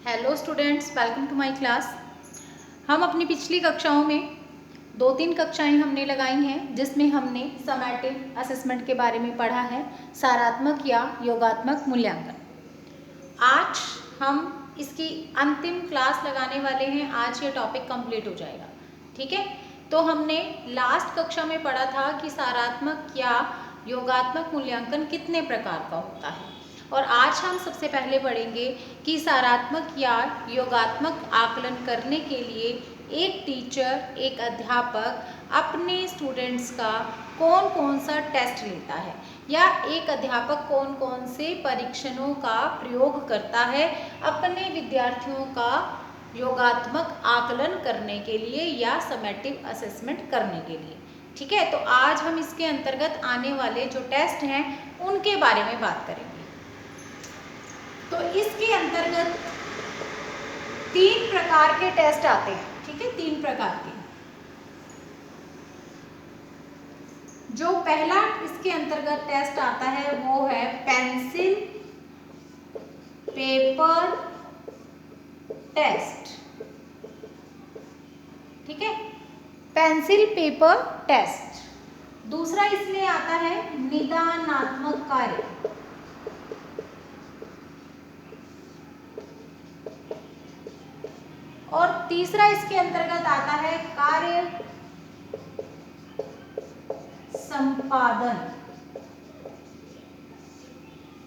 Hello students, welcome to my class. हम अपनी पिछली कक्षाओं में 2-3 कक्षाएं हमने लगाई हैं जिसमें हमने समेटिव असेसमेंट के बारे में पढ़ा है, सारात्मक या योगात्मक मूल्यांकन। आज हम इसकी अंतिम क्लास लगाने वाले हैं। आज ये टॉपिक कंप्लीट हो जाएगा, ठीक है। तो हमने लास्ट कक्षा में पढ़ा था कि सारात्मक या योगात्मक मूल्यांकन कितने प्रकार का होता है, और आज हम सबसे पहले पढ़ेंगे कि सारात्मक या योगात्मक आकलन करने के लिए एक टीचर, एक अध्यापक अपने स्टूडेंट्स का कौन कौन सा टेस्ट लेता है, या एक अध्यापक कौन कौन से परीक्षणों का प्रयोग करता है अपने विद्यार्थियों का योगात्मक आकलन करने के लिए या समेटिव असेसमेंट करने के लिए, ठीक है। तो आज हम इसके अंतर्गत आने वाले जो टेस्ट हैं उनके बारे में बात करेंगे। तो इसके अंतर्गत 3 प्रकार के टेस्ट आते हैं, ठीक है। 3 प्रकार के। जो पहला इसके अंतर्गत टेस्ट आता है वो है पेंसिल पेपर टेस्ट, ठीक है, पेंसिल पेपर टेस्ट। दूसरा इसमें आता है निदानात्मक कार्य, और तीसरा इसके अंतर्गत आता है कार्य संपादन,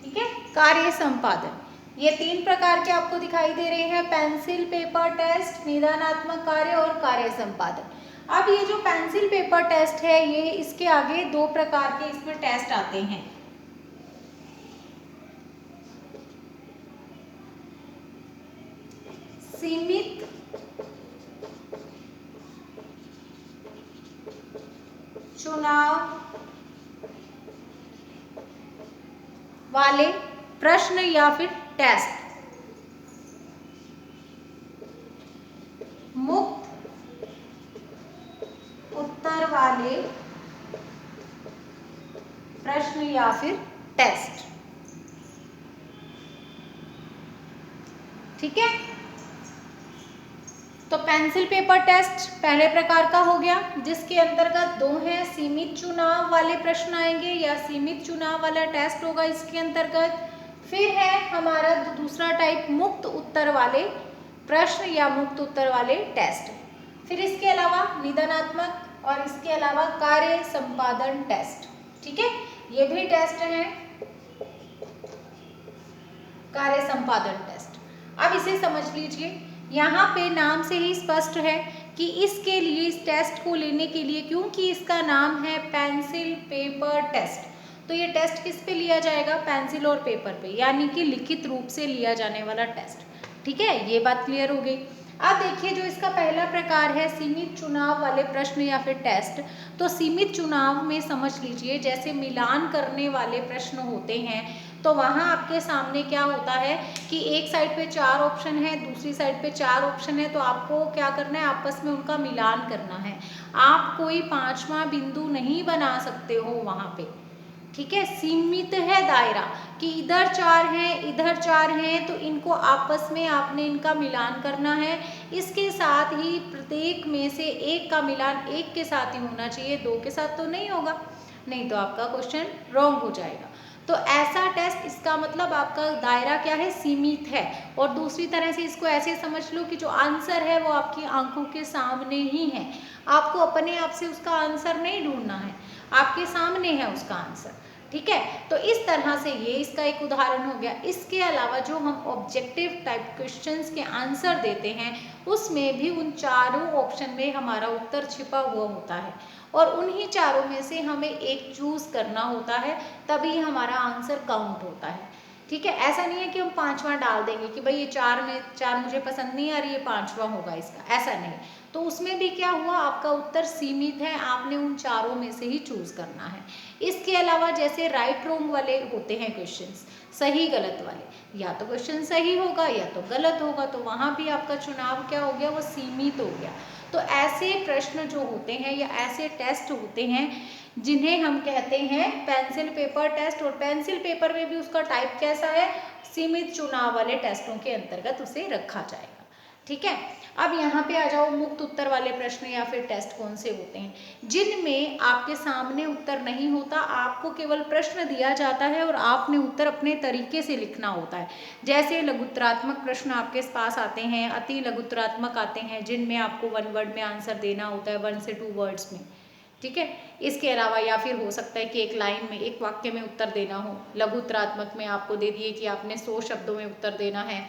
ठीक है, कार्य संपादन। ये 3 प्रकार के आपको दिखाई दे रहे हैं, पेंसिल पेपर टेस्ट, निदानात्मक कार्य और कार्य संपादन। अब ये जो पेंसिल पेपर टेस्ट है, ये इसके आगे 2 प्रकार के इसमें टेस्ट आते हैं। सीमित चुनाव वाले प्रश्न या फिर टेस्ट, मुक्त उत्तर वाले प्रश्न या फिर टेस्ट, ठीक है। तो पेंसिल पेपर टेस्ट पहले प्रकार का हो गया, जिसके अंतर्गत 2 हैं, सीमित चुनाव वाले प्रश्न आएंगे या सीमित चुनाव वाला टेस्ट होगा इसके अंतर्गत। फिर है हमारा दूसरा टाइप मुक्त उत्तर वाले प्रश्न या मुक्त उत्तर वाले टेस्ट। फिर इसके अलावा निदानात्मक और इसके अलावा कार्य संपादन टेस्ट, ठीक है, ये भी टेस्ट है, कार्य संपादन टेस्ट। अब इसे समझ लीजिए, यहाँ पे नाम से ही स्पष्ट है कि इसके लिए, इस टेस्ट को लेने के लिए, क्योंकि इसका नाम है पेंसिल पेपर टेस्ट, तो ये टेस्ट किस पे लिया जाएगा, पेंसिल और पेपर पे, यानी कि लिखित रूप से लिया जाने वाला टेस्ट, ठीक है। ये बात क्लियर हो गई। अब देखिए, जो इसका पहला प्रकार है सीमित चुनाव वाले प्रश्न या फिर टेस्ट, तो सीमित चुनाव में समझ लीजिए जैसे मिलान करने वाले प्रश्न होते हैं, तो वहाँ आपके सामने क्या होता है कि एक साइड पे 4 ऑप्शन है, दूसरी साइड पे 4 ऑप्शन है, तो आपको क्या करना है, आपस में उनका मिलान करना है। आप कोई 5वां बिंदु नहीं बना सकते हो वहाँ पे, ठीक है। सीमित है दायरा कि इधर 4 हैं, इधर 4 हैं, तो इनको आपस में आपने इनका मिलान करना है। इसके साथ ही प्रत्येक में से एक का मिलान एक के साथ ही होना चाहिए, 2 के साथ तो नहीं होगा, नहीं तो आपका क्वेश्चन रॉन्ग हो जाएगा। तो ऐसा टेस्ट, इसका मतलब आपका दायरा क्या है, सीमित है। और दूसरी तरह से इसको ऐसे समझ लो कि जो आंसर है वो आपकी आंखों के सामने ही है, आपको अपने आप से उसका आंसर नहीं ढूंढना है, आपके सामने है उसका आंसर, ठीक है। तो इस तरह से ये इसका एक उदाहरण हो गया। इसके अलावा जो हम ऑब्जेक्टिव टाइप क्वेश्चंस के आंसर देते हैं, उसमें भी उन चारों ऑप्शन में हमारा उत्तर छिपा हुआ होता है, और उन्हीं चारों में से हमें एक चूज करना होता है, तभी हमारा आंसर काउंट होता है, ठीक है। ऐसा नहीं है कि हम 5वां डाल देंगे कि भाई ये 4 में 4 मुझे पसंद नहीं आ रही, ये 5वां होगा इसका, ऐसा नहीं। तो उसमें भी क्या हुआ, आपका उत्तर सीमित है, आपने उन चारों में से ही चूज करना है। इसके अलावा जैसे राइट रॉन्ग वाले होते हैं क्वेश्चंस, सही गलत वाले, या तो क्वेश्चन सही होगा या तो गलत होगा, तो वहाँ भी आपका चुनाव क्या हो गया, वो सीमित हो गया। तो ऐसे प्रश्न जो होते हैं या ऐसे टेस्ट होते हैं, जिन्हें हम कहते हैं पेंसिल पेपर टेस्ट। और पेंसिल पेपर में भी उसका टाइप कैसा है, सीमित चुनाव वाले टेस्टों के अंतर्गत उसे रखा जाएगा। ठीक है, अब यहाँ पे आ जाओ, मुक्त उत्तर वाले प्रश्न या फिर टेस्ट कौन से होते हैं, जिनमें आपके सामने उत्तर नहीं होता, आपको केवल प्रश्न दिया जाता है और आपने उत्तर अपने तरीके से लिखना होता है। जैसे लघुत्तरात्मक प्रश्न आपके पास आते हैं, अति लघुत्तरात्मक आते हैं, जिनमें आपको 1 वर्ड में आंसर देना होता है, 1 से 2 वर्ड्स में। ठीक है, इसके अलावा या फिर हो सकता है कि एक लाइन में, एक वाक्य में उत्तर देना हो। लघुत्तरात्मक में आपको दे दिए कि आपने 100 शब्दों में उत्तर देना है,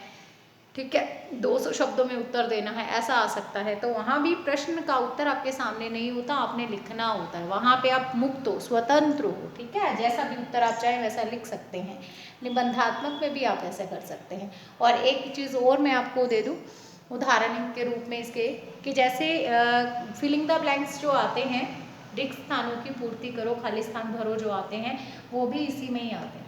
ठीक है, 200 शब्दों में उत्तर देना है, ऐसा आ सकता है। तो वहाँ भी प्रश्न का उत्तर आपके सामने नहीं होता, आपने लिखना होता है। वहाँ पे आप मुक्त हो, स्वतंत्र हो, ठीक है, जैसा भी उत्तर आप चाहें वैसा लिख सकते हैं। निबंधात्मक में भी आप ऐसा कर सकते हैं। और एक चीज़ और मैं आपको दे दूँ उदाहरण के रूप में इसके, कि जैसे फिलिंग द ब्लैंक्स जो आते हैं, रिक्त स्थानों की पूर्ति करो, खाली स्थान भरो, जो आते हैं वो भी इसी में ही आते हैं।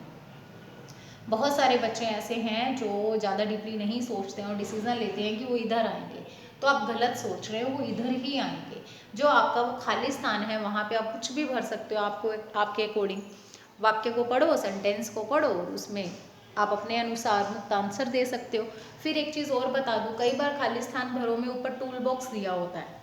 बहुत सारे बच्चे ऐसे हैं जो ज़्यादा डीपली नहीं सोचते हैं और डिसीजन लेते हैं कि वो इधर आएंगे, तो आप गलत सोच रहे हो, वो इधर ही आएंगे। जो आपका वो खाली स्थान है वहाँ पे आप कुछ भी भर सकते हो, आपको आपके अकॉर्डिंग। वाक्य को पढ़ो, सेंटेंस को पढ़ो, उसमें आप अपने अनुसार मुक्त आंसर दे सकते हो। फिर एक चीज़ और बता दूँ, कई बार खाली स्थान भरो में ऊपर टूल बॉक्स दिया होता है,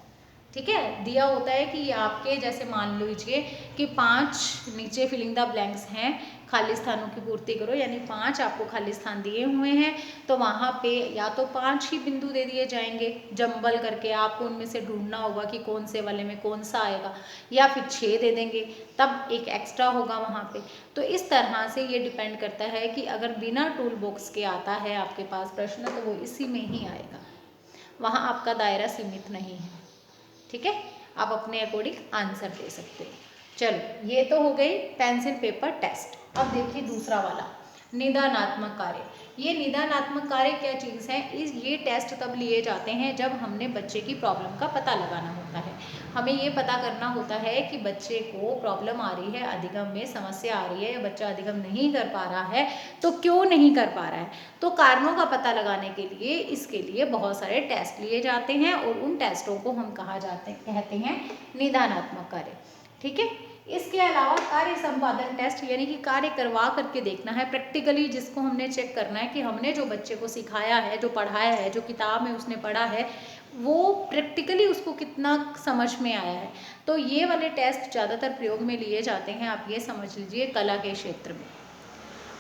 ठीक है, दिया होता है कि आपके, जैसे मान लीजिए कि 5 नीचे फिलिंग द ब्लैंक्स हैं, खाली स्थानों की पूर्ति करो, यानी 5 आपको खाली स्थान दिए हुए हैं, तो वहाँ पे या तो 5 ही बिंदु दे दिए जाएंगे जंबल करके, आपको उनमें से ढूंढना होगा कि कौन से वाले में कौन सा आएगा, या फिर 6 दे देंगे, तब एक एक्स्ट्रा होगा वहाँ पे। तो इस तरह से ये डिपेंड करता है कि अगर बिना टूल बॉक्स के आता है आपके पास प्रश्न, तो वो इसी में ही आएगा, वहाँ आपका दायरा सीमित नहीं है। ठीक है, आप अपने अकॉर्डिंग आंसर दे सकते हो। चलो, ये तो हो गई पेंसिल पेपर टेस्ट। अब देखिए दूसरा वाला, निदानात्मक कार्य। ये निदानात्मक कार्य क्या चीज़ है, ये टेस्ट तब लिए जाते हैं जब हमने बच्चे की प्रॉब्लम का पता लगाना होता है। हमें ये पता करना होता है कि बच्चे को प्रॉब्लम आ रही है, अधिगम में समस्या आ रही है, या बच्चा अधिगम नहीं कर पा रहा है, तो क्यों नहीं कर पा रहा है। तो कारणों का पता लगाने के लिए, इसके लिए बहुत सारे टेस्ट लिए जाते हैं, और उन टेस्टों को हम कहते हैं निदानात्मक कार्य। ठीक है, इसके अलावा कार्य संपादन टेस्ट, यानी कि कार्य करवा करके देखना है प्रैक्टिकली, जिसको हमने चेक करना है कि हमने जो बच्चे को सिखाया है, जो पढ़ाया है, जो किताब में उसने पढ़ा है, वो प्रैक्टिकली उसको कितना समझ में आया है। तो ये वाले टेस्ट ज़्यादातर प्रयोग में लिए जाते हैं, आप ये समझ लीजिए, कला के क्षेत्र में।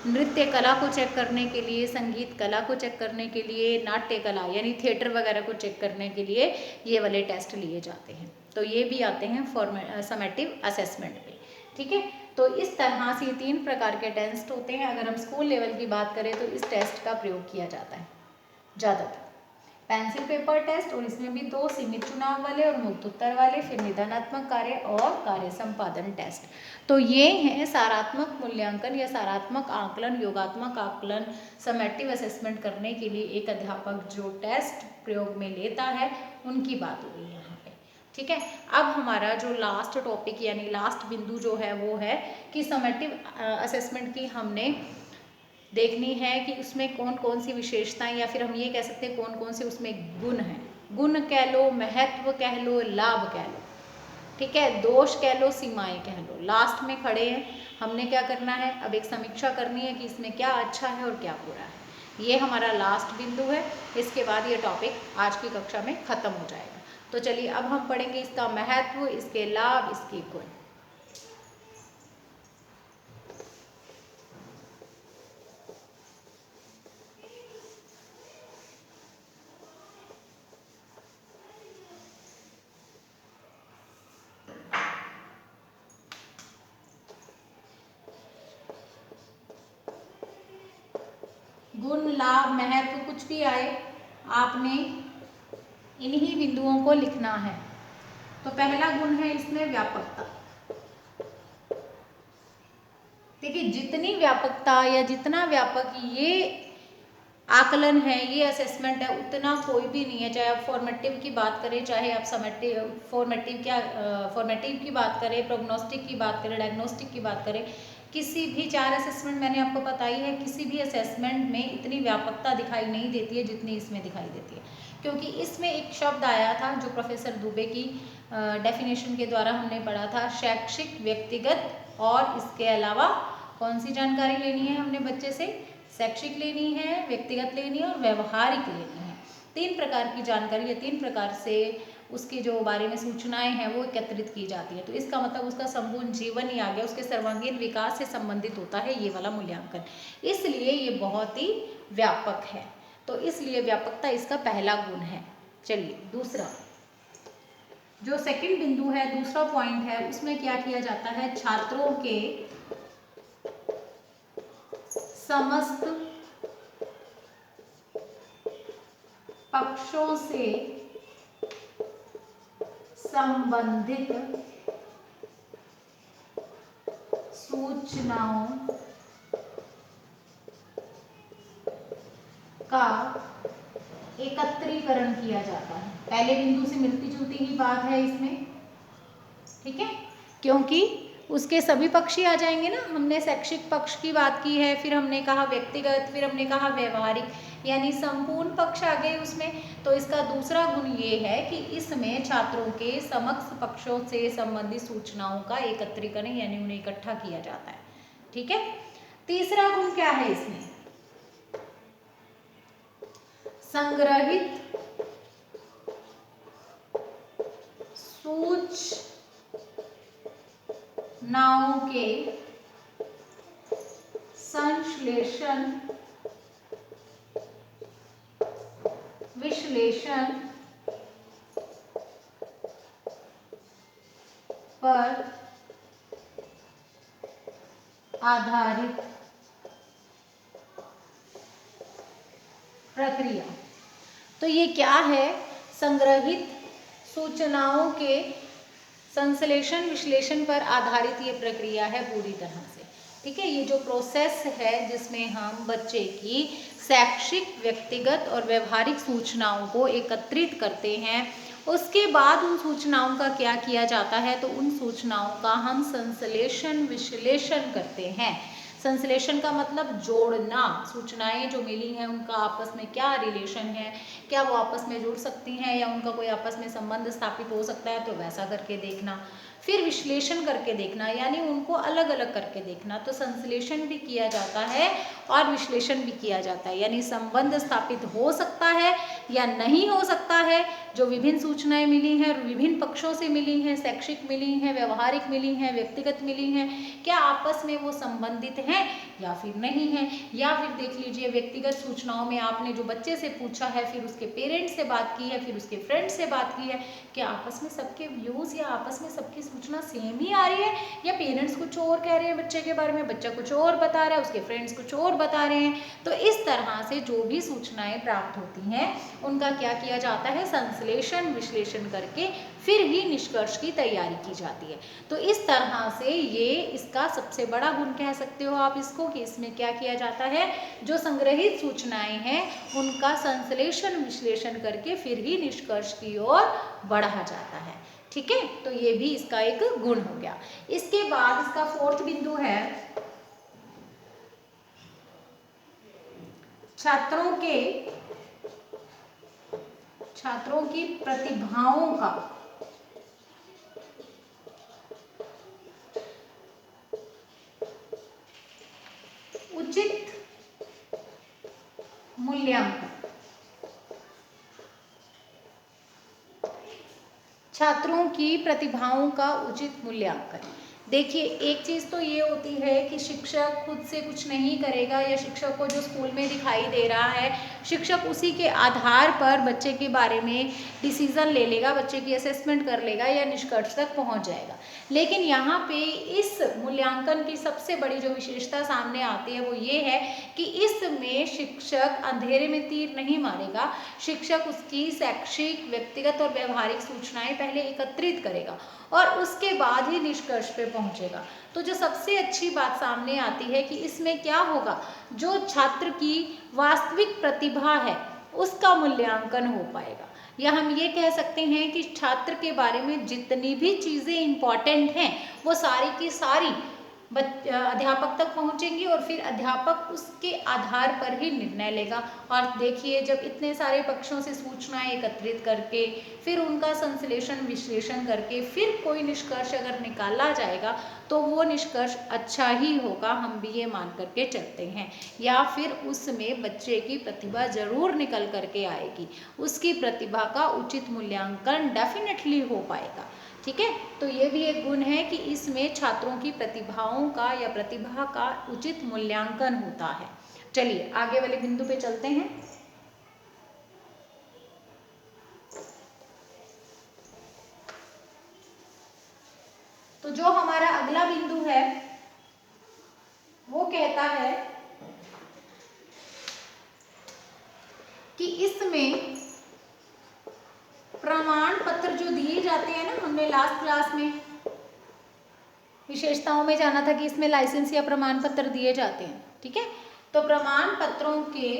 नृत्य कला को चेक करने के लिए, संगीत कला को चेक करने के लिए, नाट्य कला यानी थिएटर वगैरह को चेक करने के लिए ये वाले टेस्ट लिए जाते हैं। तो ये भी आते हैं समेटिव असेसमेंट पे। ठीक है, तो इस तरह से 3 प्रकार के टेस्ट होते हैं। अगर हम स्कूल लेवल की बात करें तो इस टेस्ट का प्रयोग किया जाता है ज़्यादातर, पेंसिल पेपर टेस्ट, और इसमें भी 2 सीमित चुनाव वाले और मुक्त उत्तर वाले, फिर निदानात्मक कार्य और कार्य संपादन टेस्ट। तो ये हैं सारात्मक मूल्यांकन या सारात्मक आकलन, योगात्मक आकलन, समेटिव असेसमेंट करने के लिए एक अध्यापक जो टेस्ट प्रयोग में लेता है, उनकी बात हो गई यहाँ पे। ठीक है, अब हमारा जो लास्ट टॉपिक यानी लास्ट बिंदु जो है वो है कि समेटिव असेसमेंट की हमने देखनी है कि उसमें कौन कौन सी विशेषताएं, या फिर हम ये कह सकते हैं कौन कौन से उसमें गुण हैं। गुण कह लो, महत्व कह लो, लाभ कह लो, ठीक है, दोष कह लो, सीमाएं कह लो, लास्ट में खड़े हैं। हमने क्या करना है, अब एक समीक्षा करनी है कि इसमें क्या अच्छा है और क्या बुरा है। ये हमारा लास्ट बिंदु है, इसके बाद ये टॉपिक आज की कक्षा में खत्म हो जाएगा। तो चलिए अब हम पढ़ेंगे इसका महत्व, इसके लाभ, इसके गुण। गुण, लाभ, महत्व कुछ भी आए, आपने इन्हीं बिंदुओं को लिखना है। तो पहला गुण है इसमें व्यापकता। देखिए, जितनी व्यापकता या जितना व्यापक ये आकलन है, ये असेसमेंट है, उतना कोई भी नहीं है। चाहे आप फॉर्मेटिव की बात करें, चाहे आप फॉर्मेटिव की बात करें, प्रोग्नोस्टिक की बात करें, डायग्नोस्टिक की बात करें, किसी भी 4 असेसमेंट मैंने आपको बताई है, किसी भी असेसमेंट में इतनी व्यापकता दिखाई नहीं देती है जितनी इसमें दिखाई देती है, क्योंकि इसमें एक शब्द आया था जो प्रोफेसर दुबे की डेफिनेशन के द्वारा हमने पढ़ा था, शैक्षिक, व्यक्तिगत और इसके अलावा कौन सी जानकारी लेनी है हमने बच्चे से, शैक्षिक लेनी है, व्यक्तिगत लेनी है और व्यवहारिक लेनी है। 3 प्रकार की जानकारी या 3 प्रकार से उसके जो बारे में सूचनाएं हैं वो एकत्रित की जाती है। तो इसका मतलब उसका संपूर्ण जीवन ही आ गया, उसके सर्वांगीण विकास से संबंधित होता है ये वाला मूल्यांकन, इसलिए ये बहुत ही व्यापक है। तो इसलिए व्यापकता इसका पहला गुण है। चलिए दूसरा, जो सेकंड बिंदु है, दूसरा पॉइंट है, उसमें क्या किया जाता है, छात्रों के समस्त पक्षों से संबंधित सूचनाओं का एकत्रीकरण किया जाता है। पहले बिंदु से मिलती जुलती ही बात है इसमें, ठीक है, क्योंकि उसके सभी पक्ष ही आ जाएंगे ना। हमने शैक्षिक पक्ष की बात की है, फिर हमने कहा व्यक्तिगत, फिर हमने कहा व्यवहारिक, यानी संपूर्ण पक्ष आ गए उसमें। तो इसका दूसरा गुण ये है कि इसमें छात्रों के समस्त पक्षों से संबंधित सूचनाओं का एकत्रीकरण यानी उन्हें इकट्ठा किया जाता है, ठीक है। तीसरा गुण क्या है इसमें, संग्रहित सूचनाओं के संश्लेषण, विश्लेषण पर आधारित प्रक्रिया। तो ये क्या है, संग्रहित सूचनाओं के संश्लेषण विश्लेषण पर आधारित ये प्रक्रिया है पूरी तरह से, ठीक है। ये जो प्रोसेस है जिसमें हम बच्चे की शैक्षिक, व्यक्तिगत और व्यवहारिक सूचनाओं को एकत्रित करते हैं, उसके बाद उन सूचनाओं का क्या किया जाता है, तो उन सूचनाओं का हम संश्लेषण विश्लेषण करते हैं। संश्लेषण का मतलब जोड़ना, सूचनाएं जो मिली हैं उनका आपस में क्या रिलेशन है, क्या वो आपस में जुड़ सकती हैं या उनका कोई आपस में संबंध स्थापित हो सकता है, तो वैसा करके देखना। फिर विश्लेषण करके देखना, यानी उनको अलग अलग करके देखना। तो संश्लेषण भी किया जाता है और विश्लेषण भी किया जाता है, यानी संबंध स्थापित हो सकता है या नहीं हो सकता है। जो विभिन्न सूचनाएं मिली हैं, विभिन्न पक्षों से मिली हैं, शैक्षिक मिली हैं, व्यवहारिक मिली हैं, व्यक्तिगत मिली हैं, क्या आपस में वो संबंधित हैं या फिर नहीं है। या फिर देख लीजिए, व्यक्तिगत सूचनाओं में आपने जो बच्चे से पूछा है, फिर उसके पेरेंट्स से बात की है, फिर उसके फ्रेंड से बात की है, क्या आपस में सबके व्यूज या आपस में सबकी सूचना सेम ही आ रही है, या पेरेंट्स कुछ और कह रहे हैं बच्चे के बारे में, बच्चा कुछ और बता रहा है, उसके फ्रेंड्स कुछ और बता रहे हैं। तो इस तरह से जो भी सूचनाएं प्राप्त होती हैं उनका क्या किया जाता है, संश्लेषण विश्लेषण करके फिर ही निष्कर्ष की तैयारी की जाती है। तो इस तरह से ये इसका सबसे बड़ा गुण कह सकते हो आप इसको, कि इसमें क्या किया जाता है, जो संग्रहित सूचनाएं हैं उनका संश्लेषण विश्लेषण करके फिर ही निष्कर्ष की ओर बढ़ा जाता है, ठीक है। तो ये भी इसका एक गुण हो गया। इसके बाद इसका फोर्थ बिंदु है छात्रों की प्रतिभाओं का उचित मूल्यांकन। छात्रों की प्रतिभाओं का उचित मूल्यांकन। देखिए, एक चीज़ तो ये होती है कि शिक्षक खुद से कुछ नहीं करेगा, या शिक्षक को जो स्कूल में दिखाई दे रहा है शिक्षक उसी के आधार पर बच्चे के बारे में डिसीजन ले लेगा, बच्चे की असेसमेंट कर लेगा या निष्कर्ष तक पहुंच जाएगा। लेकिन यहाँ पे इस मूल्यांकन की सबसे बड़ी जो विशेषता सामने आती है वो ये है कि इसमें शिक्षक अंधेरे में तीर नहीं मारेगा। शिक्षक उसकी शैक्षिक, व्यक्तिगत और व्यवहारिक सूचनाएं पहले एकत्रित करेगा और उसके बाद ही निष्कर्ष पे पहुंचेगा। तो जो सबसे अच्छी बात सामने आती है कि इसमें क्या होगा, जो छात्र की वास्तविक प्रतिभा है उसका मूल्यांकन हो पाएगा। या हम ये कह सकते हैं कि छात्र के बारे में जितनी भी चीज़ें इम्पॉर्टेंट हैं वो सारी की सारी अध्यापक तक पहुंचेंगी और फिर अध्यापक उसके आधार पर ही निर्णय लेगा। और देखिए, जब इतने सारे पक्षों से सूचनाएं एकत्रित करके फिर उनका संश्लेषण विश्लेषण करके फिर कोई निष्कर्ष अगर निकाला जाएगा तो वो निष्कर्ष अच्छा ही होगा, हम भी ये मान करके चलते हैं। या फिर उसमें बच्चे की प्रतिभा जरूर निकल करके आएगी, उसकी प्रतिभा का उचित मूल्यांकन डेफिनेटली हो पाएगा। ठीक है, तो ये भी एक गुण है कि इसमें छात्रों की प्रतिभाओं का या प्रतिभा का उचित मूल्यांकन होता है। चलिए आगे वाले बिंदु पे चलते हैं। तो जो हमारा अगला बिंदु है वो कहता है कि इसमें प्रमाण पत्र जो दिए जाते हैं ना, हमने लास्ट क्लास में विशेषताओं में जाना था कि इसमें लाइसेंस या प्रमाण पत्र दिए जाते हैं। ठीक है, तो प्रमाण पत्रों के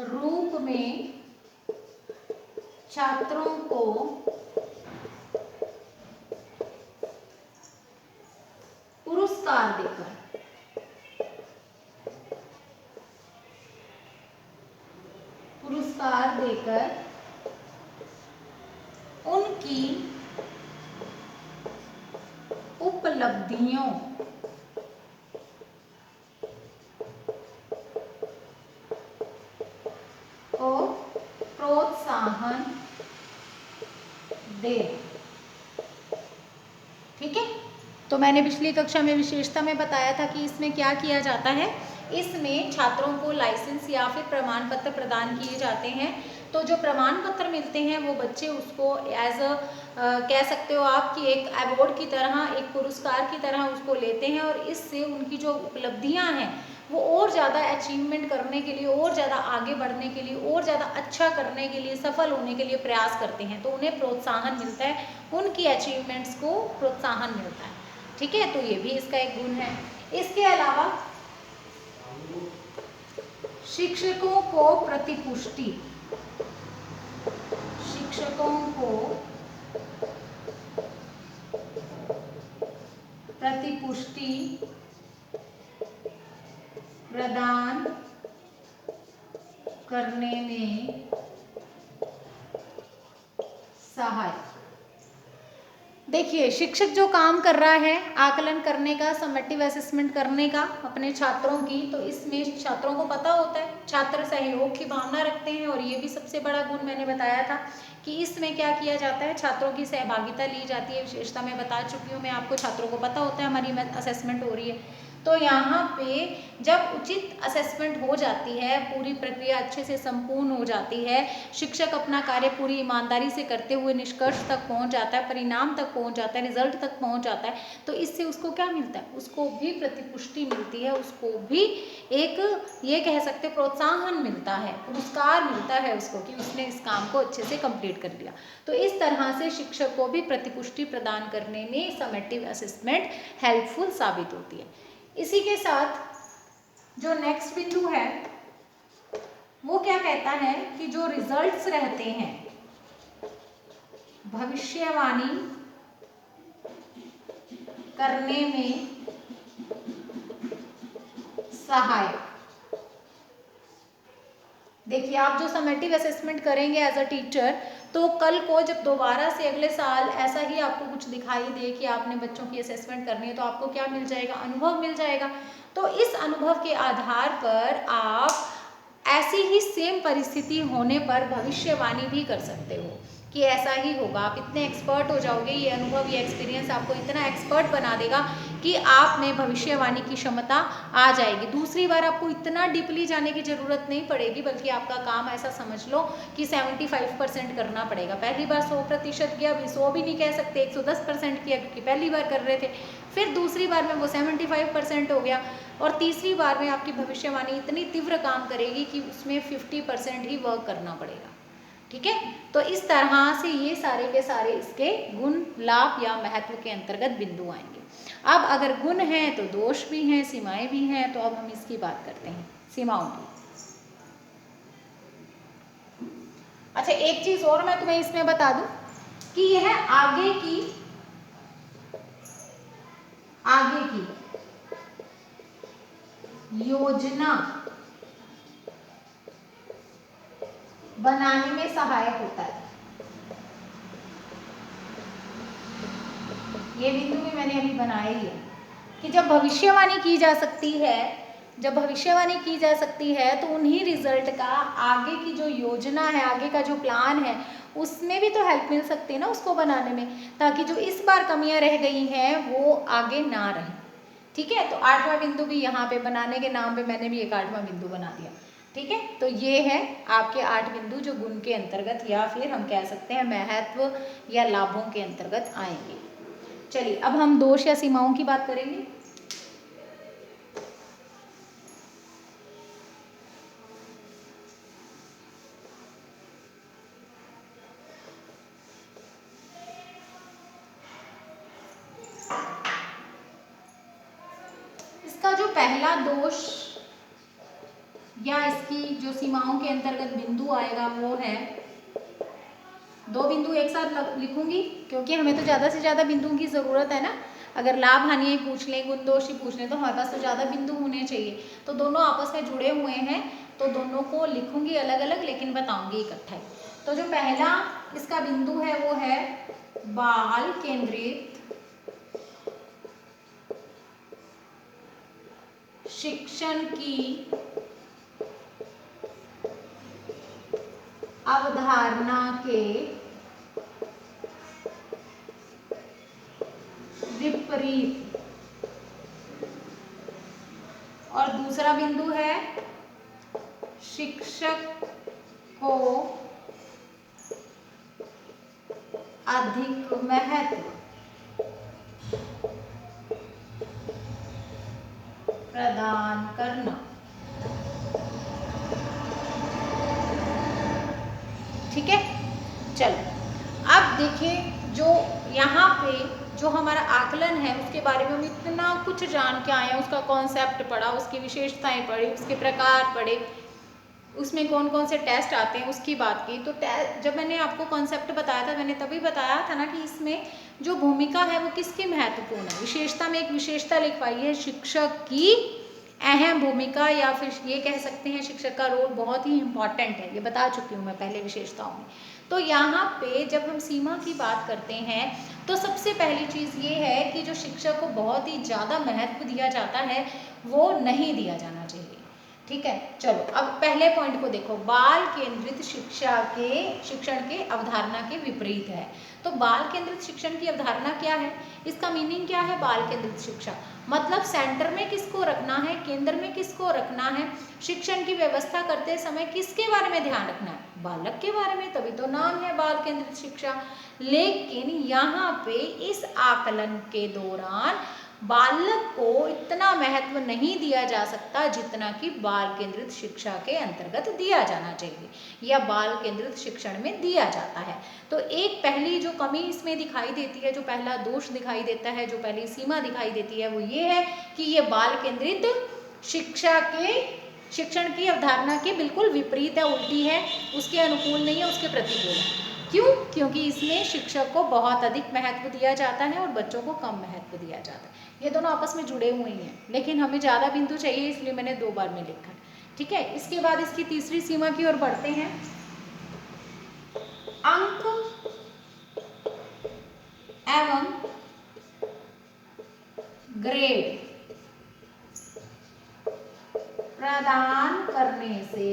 रूप में छात्रों को पुरस्कार देकर उनकी उपलब्धियों को प्रोत्साहन दे। ठीक है, तो मैंने पिछली कक्षा में विशेषता में बताया था कि इसमें क्या किया जाता है, इसमें छात्रों को लाइसेंस या फिर प्रमाण पत्र प्रदान किए जाते हैं। तो जो प्रमाण पत्र मिलते हैं वो बच्चे उसको एज अ कह सकते हो आप कि एक अवार्ड की तरह, एक पुरस्कार की तरह उसको लेते हैं और इससे उनकी जो उपलब्धियां हैं वो और ज़्यादा अचीवमेंट करने के लिए, और ज़्यादा आगे बढ़ने के लिए, और ज़्यादा अच्छा करने के लिए, सफल होने के लिए प्रयास करते हैं, तो उन्हें प्रोत्साहन मिलता है, उनकी अचीवमेंट्स को प्रोत्साहन मिलता है। ठीक है, तो ये भी इसका एक गुण है। इसके अलावा शिक्षकों को प्रतिपुष्टि, शिक्षकों को प्रतिपुष्टि प्रदान करने में सहायक। देखिए, शिक्षक जो काम कर रहा है आकलन करने का, समेटिव असेसमेंट करने का अपने छात्रों की, तो इसमें छात्रों को पता होता है, छात्र सहयोग की भावना रखते हैं। और ये भी सबसे बड़ा गुण मैंने बताया था कि इसमें क्या किया जाता है, छात्रों की सहभागिता ली जाती है। विशेषता मैं बता चुकी हूँ मैं आपको, छात्रों को पता होता है हमारी असेसमेंट हो रही है। तो यहाँ पे जब उचित असेसमेंट हो जाती है, पूरी प्रक्रिया अच्छे से संपूर्ण हो जाती है, शिक्षक अपना कार्य पूरी ईमानदारी से करते हुए निष्कर्ष तक पहुँच जाता है, परिणाम तक पहुँच जाता है, रिजल्ट तक पहुँच जाता है, तो इससे उसको क्या मिलता है, उसको भी प्रतिपुष्टि मिलती है, उसको भी एक ये कह सकते प्रोत्साहन मिलता है, पुरस्कार मिलता है उसको कि उसने इस काम को अच्छे से कंप्लीट कर लिया। तो इस तरह से शिक्षक को भी प्रतिपुष्टि प्रदान करने में समेटिव असेसमेंट हेल्पफुल साबित होती है। इसी के साथ जो नेक्स्ट बिंदु है वो क्या कहता है कि जो रिजल्ट्स रहते हैं भविष्यवाणी करने में सहायक। देखिए, आप जो समेटिव असेसमेंट करेंगे एज अ टीचर, तो कल को जब दोबारा से अगले साल ऐसा ही आपको कुछ दिखाई दे कि आपने बच्चों की असेसमेंट करनी है, तो आपको क्या मिल जाएगा, अनुभव मिल जाएगा। तो इस अनुभव के आधार पर आप ऐसी ही सेम परिस्थिति होने पर भविष्यवाणी भी कर सकते हो कि ऐसा ही होगा। आप इतने एक्सपर्ट हो जाओगे, ये अनुभव, ये एक्सपीरियंस आपको इतना एक्सपर्ट बना देगा कि आप में भविष्यवाणी की क्षमता आ जाएगी। दूसरी बार आपको इतना डीपली जाने की ज़रूरत नहीं पड़ेगी, बल्कि आपका काम ऐसा समझ लो कि 75% करना पड़ेगा। पहली बार 100% किया, अभी 100 भी नहीं कह सकते, 110% किया क्योंकि पहली बार कर रहे थे, फिर दूसरी बार में वो 75% हो गया, और तीसरी बार में आपकी भविष्यवाणी इतनी तीव्र काम करेगी कि उसमें 50% ही वर्क करना पड़ेगा। ठीक है, तो इस तरह से ये सारे के सारे इसके गुण, लाभ या महत्व के अंतर्गत बिंदु आएंगे। अब अगर गुण हैं तो दोष भी हैं, सीमाएं भी हैं, तो अब हम इसकी बात करते हैं, सीमाओं की। अच्छा, एक चीज और मैं तुम्हें इसमें बता दूं कि यह आगे की योजना बनाने में सहायक होता है। ये बिंदु भी मैंने अभी बनाया ही है कि जब भविष्यवाणी की जा सकती है, जब भविष्यवाणी की जा सकती है तो उन्हीं रिजल्ट का आगे की जो योजना है, आगे का जो प्लान है, उसमें भी तो हेल्प मिल सकती है ना उसको बनाने में, ताकि जो इस बार कमियां रह गई हैं वो आगे ना रहे। ठीक है, तो 8वां बिंदु भी यहाँ पे बनाने के नाम पे मैंने भी एक 8वां बिंदु बना दिया। ठीक है, तो ये है आपके 8 बिंदु जो गुण के अंतर्गत या फिर हम कह सकते हैं महत्व या लाभों के अंतर्गत आएंगे। चलिए अब हम दोष या सीमाओं की बात करेंगे। इसका जो पहला दोष या इसकी जो सीमाओं के अंतर्गत बिंदु आएगा वो है, 2 बिंदु एक साथ लिखूंगी क्योंकि हमें तो ज़्यादा से ज़्यादा बिंदुओं की ज़रूरत है ना। अगर लाभ हानि ही पूछ लें, गुण दोष ही पूछ लें तो हमारे पास तो ज़्यादा बिंदु होने चाहिए। तो दोनों आपस में जुड़े हुए हैं तो दोनों को लिखूंगी अलग अलग लेकिन बताऊंगी इकट्ठा ही। तो जो पहला इसका बिंदु है वो है बाल केंद्रित शिक्षण की अवधारणा के विपरीत, और दूसरा बिंदु है शिक्षक को अधिक महत्व प्रदान करना। ठीक है, चलो अब देखिए जो यहाँ पे जो हमारा आकलन है उसके बारे में हम इतना कुछ जान के आए हैं, उसका कॉन्सेप्ट पढ़ा, उसकी विशेषताएं पढ़ी, उसके प्रकार पढ़े, उसमें कौन कौन से टेस्ट आते हैं उसकी बात की। तो जब मैंने आपको कॉन्सेप्ट बताया था मैंने तभी बताया था ना कि इसमें जो भूमिका है वो किसकी महत्वपूर्ण है। विशेषता में एक विशेषता लिख पाई है शिक्षक की अहम भूमिका, या फिर ये कह सकते हैं शिक्षक का रोल बहुत ही इम्पॉर्टेंट है, ये बता चुकी हूँ मैं पहले विशेषताओं में। तो यहाँ पे जब हम सीमा की बात करते हैं तो सबसे पहली चीज़ ये है कि जो शिक्षक को बहुत ही ज़्यादा महत्व दिया जाता है वो नहीं दिया जाना चाहिए। ठीक है, चलो अब पहले पॉइंट को देखो, बाल केंद्रित शिक्षण के अवधारणा के विपरीत है। तो बाल केंद्रित शिक्षण की अवधारणा क्या है, इसका मीनिंग क्या है। बाल केंद्रित शिक्षा मतलब सेंटर में किसको रखना है, केंद्र में किसको रखना है, शिक्षण की व्यवस्था करते समय किसके बारे में ध्यान रखना है, बालक के बारे में, तभी तो नाम है बाल केंद्रित शिक्षा। लेकिन यहाँ पे इस आकलन के दौरान बालक को इतना महत्व नहीं दिया जा सकता जितना कि बाल केंद्रित शिक्षा के अंतर्गत दिया जाना चाहिए या बाल केंद्रित शिक्षण में दिया जाता है। तो एक पहली जो कमी इसमें दिखाई देती है, जो पहला दोष दिखाई देता है, जो पहली सीमा दिखाई देती है वो ये है कि ये बाल केंद्रित शिक्षण की अवधारणा के बिल्कुल विपरीत है, उल्टी है, उसके अनुकूल नहीं है, उसके प्रतिकूल है। क्यों? क्योंकि इसमें शिक्षक को बहुत अधिक महत्व दिया जाता है और बच्चों को कम महत्व दिया जाता है। ये दोनों आपस में जुड़े हुए हैं, लेकिन हमें ज़्यादा बिंदु चाहिए इसलिए मैंने 2 बार में लिखा। ठीक है, इसके बाद इसकी तीसरी सीमा की ओर बढ़ते हैं। अंक एवं ग्रेड प्रदान करने से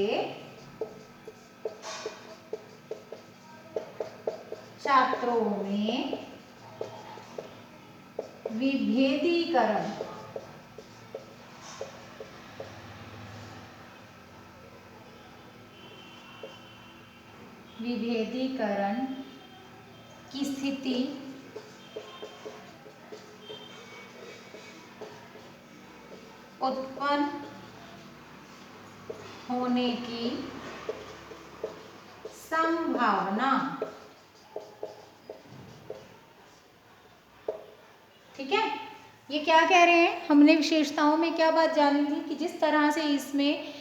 छात्रों में विभेदीकरण की स्थिति उत्पन्न होने की संभावना। ठीक है, ये क्या कह रहे हैं, हमने विशेषताओं में क्या बात जानी थी कि जिस तरह से इसमें